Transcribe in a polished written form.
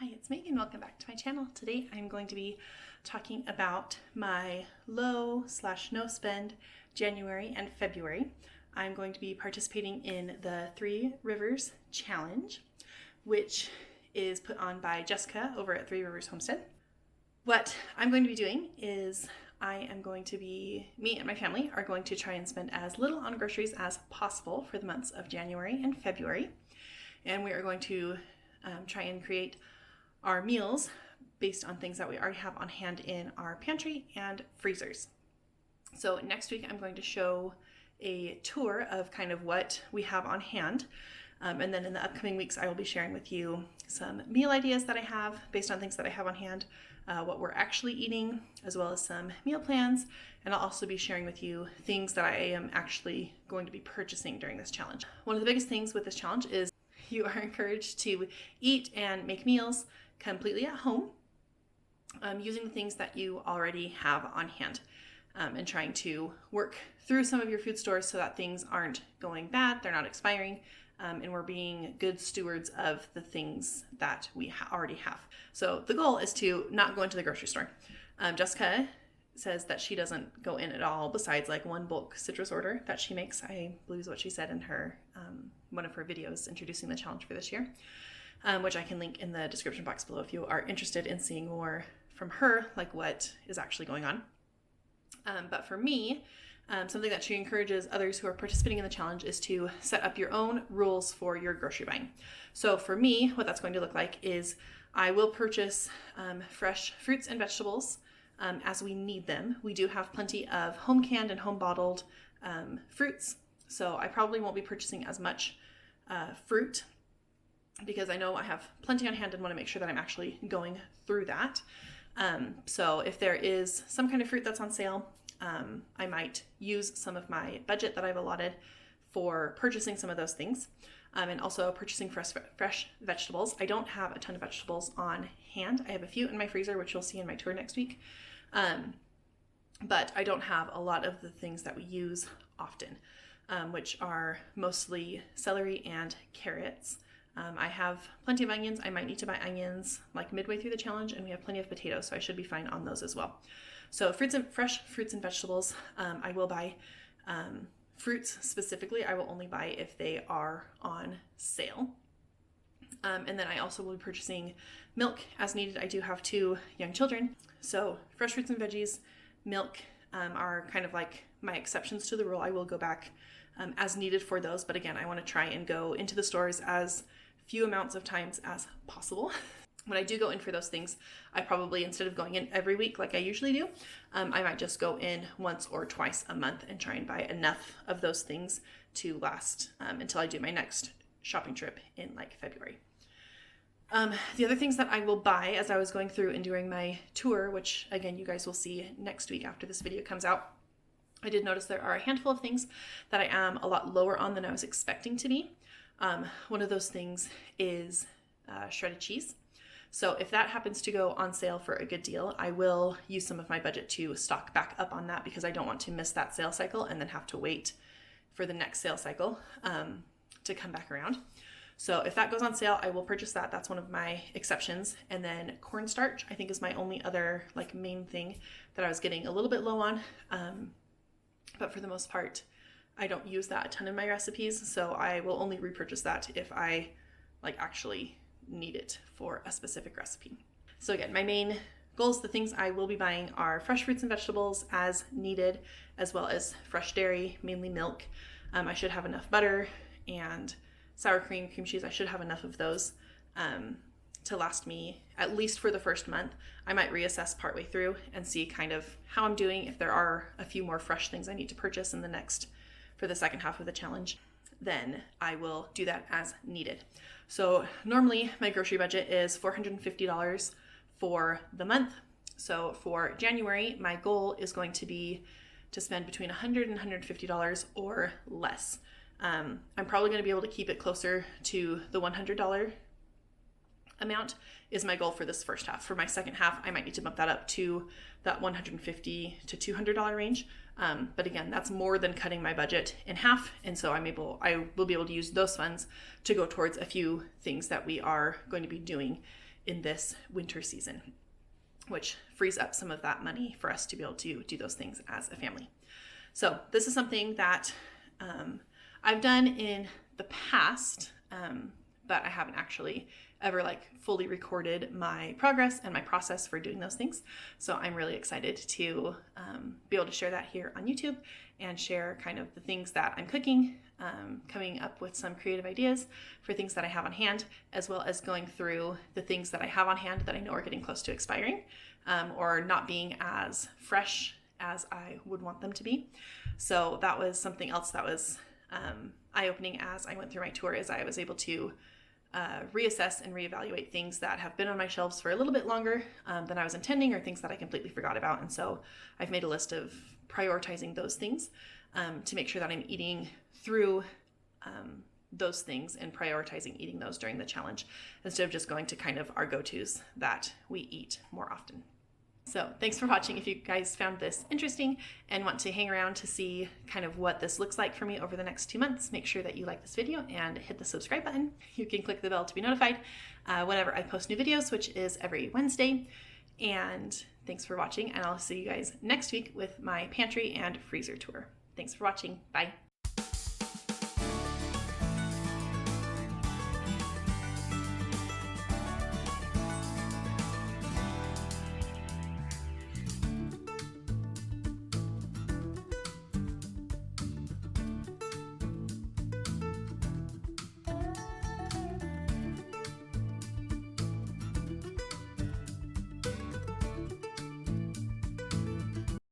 Hi, it's Megan. Welcome back to my channel. Today I'm going to be talking about my low/no spend January and February. I'm going to be participating in the Three Rivers Challenge, which is put on by Jessica over at Three Rivers Homestead. What I'm going to be doing is me and my family are going to try and spend as little on groceries as possible for the months of January and February. And we are going to try and create our meals based on things that we already have on hand in our pantry and freezers. So next week I'm going to show a tour of kind of what we have on hand. And then in the upcoming weeks I will be sharing with you some meal ideas that I have based on things that I have on hand, what we're actually eating, as well as some meal plans. And I'll also be sharing with you things that I am actually going to be purchasing during this challenge. One of the biggest things with this challenge is you are encouraged to eat and make meals completely at home, using the things that you already have on hand, and trying to work through some of your food stores so that things aren't going bad, they're not expiring, and we're being good stewards of the things that we already have. So the goal is to not go into the grocery store. Jessica says that she doesn't go in at all besides like one bulk citrus order that she makes. I believe is what she said in her one of her videos introducing the challenge for this year, which I can link in the description box below if you are interested in seeing more from her, like what is actually going on. But for me, something that she encourages others who are participating in the challenge is to set up your own rules for your grocery buying. So for me, what that's going to look like is I will purchase fresh fruits and vegetables as we need them. We do have plenty of home canned and home bottled fruits, so I probably won't be purchasing as much fruit because I know I have plenty on hand and want to make sure that I'm actually going through that. So if there is some kind of fruit that's on sale, I might use some of my budget that I've allotted for purchasing some of those things, and also purchasing fresh vegetables. I don't have a ton of vegetables on hand. I have a few in my freezer, which you'll see in my tour next week. But I don't have a lot of the things that we use often, which are mostly celery and carrots. I have plenty of onions. I might need to buy onions like midway through the challenge, and we have plenty of potatoes, so I should be fine on those as well. So fresh fruits and vegetables, I will buy. Fruits specifically, I will only buy if they are on sale. And then I also will be purchasing milk as needed. I do have 2 young children, so fresh fruits and veggies, milk are kind of like my exceptions to the rule. I will go back as needed for those, but again, I want to try and go into the stores as few amounts of times as possible. When I do go in for those things, I probably, instead of going in every week like I usually do, I might just go in once or twice a month and try and buy enough of those things to last until I do my next shopping trip in like February. The other things that I will buy as I was going through and doing my tour, which again, you guys will see next week after this video comes out, I did notice there are a handful of things that I am a lot lower on than I was expecting to be. One of those things is shredded cheese. So if that happens to go on sale for a good deal, I will use some of my budget to stock back up on that because I don't want to miss that sale cycle and then have to wait for the next sale cycle to come back around. So if that goes on sale, I will purchase that. That's one of my exceptions. And then cornstarch, I think, is my only other like main thing that I was getting a little bit low on. But for the most part, I don't use that a ton in my recipes, so I will only repurchase that if I like actually need it for a specific recipe. So again, my main goals, the things I will be buying are fresh fruits and vegetables as needed, as well as fresh dairy, mainly milk. I should have enough butter and sour cream cheese. I should have enough of those to last me at least for the first month. I might reassess partway through and see kind of how I'm doing. If there are a few more fresh things I need to purchase for the second half of the challenge, then I will do that as needed. So normally my grocery budget is $450 for the month. So for January, my goal is going to be to spend between $100 and $150 or less. I'm probably going to be able to keep it closer to the $100 amount is my goal for this first half. For my second half, I might need to bump that up to that $150 to $200 range. But again, that's more than cutting my budget in half. And so I will be able to use those funds to go towards a few things that we are going to be doing in this winter season, which frees up some of that money for us to be able to do those things as a family. So this is something that I've done in the past, but I haven't actually ever like fully recorded my progress and my process for doing those things. So I'm really excited to be able to share that here on YouTube and share kind of the things that I'm cooking, coming up with some creative ideas for things that I have on hand, as well as going through the things that I have on hand that I know are getting close to expiring, or not being as fresh as I would want them to be. So that was something else that was eye-opening as I went through my tour, is I was able to reassess and reevaluate things that have been on my shelves for a little bit longer than I was intending, or things that I completely forgot about. And so I've made a list of prioritizing those things to make sure that I'm eating through those things and prioritizing eating those during the challenge, instead of just going to kind of our go-tos that we eat more often. So thanks for watching. If you guys found this interesting and want to hang around to see kind of what this looks like for me over the next 2 months, make sure that you like this video and hit the subscribe button. You can click the bell to be notified whenever I post new videos, which is every Wednesday. And thanks for watching, and I'll see you guys next week with my pantry and freezer tour. Thanks for watching. Bye.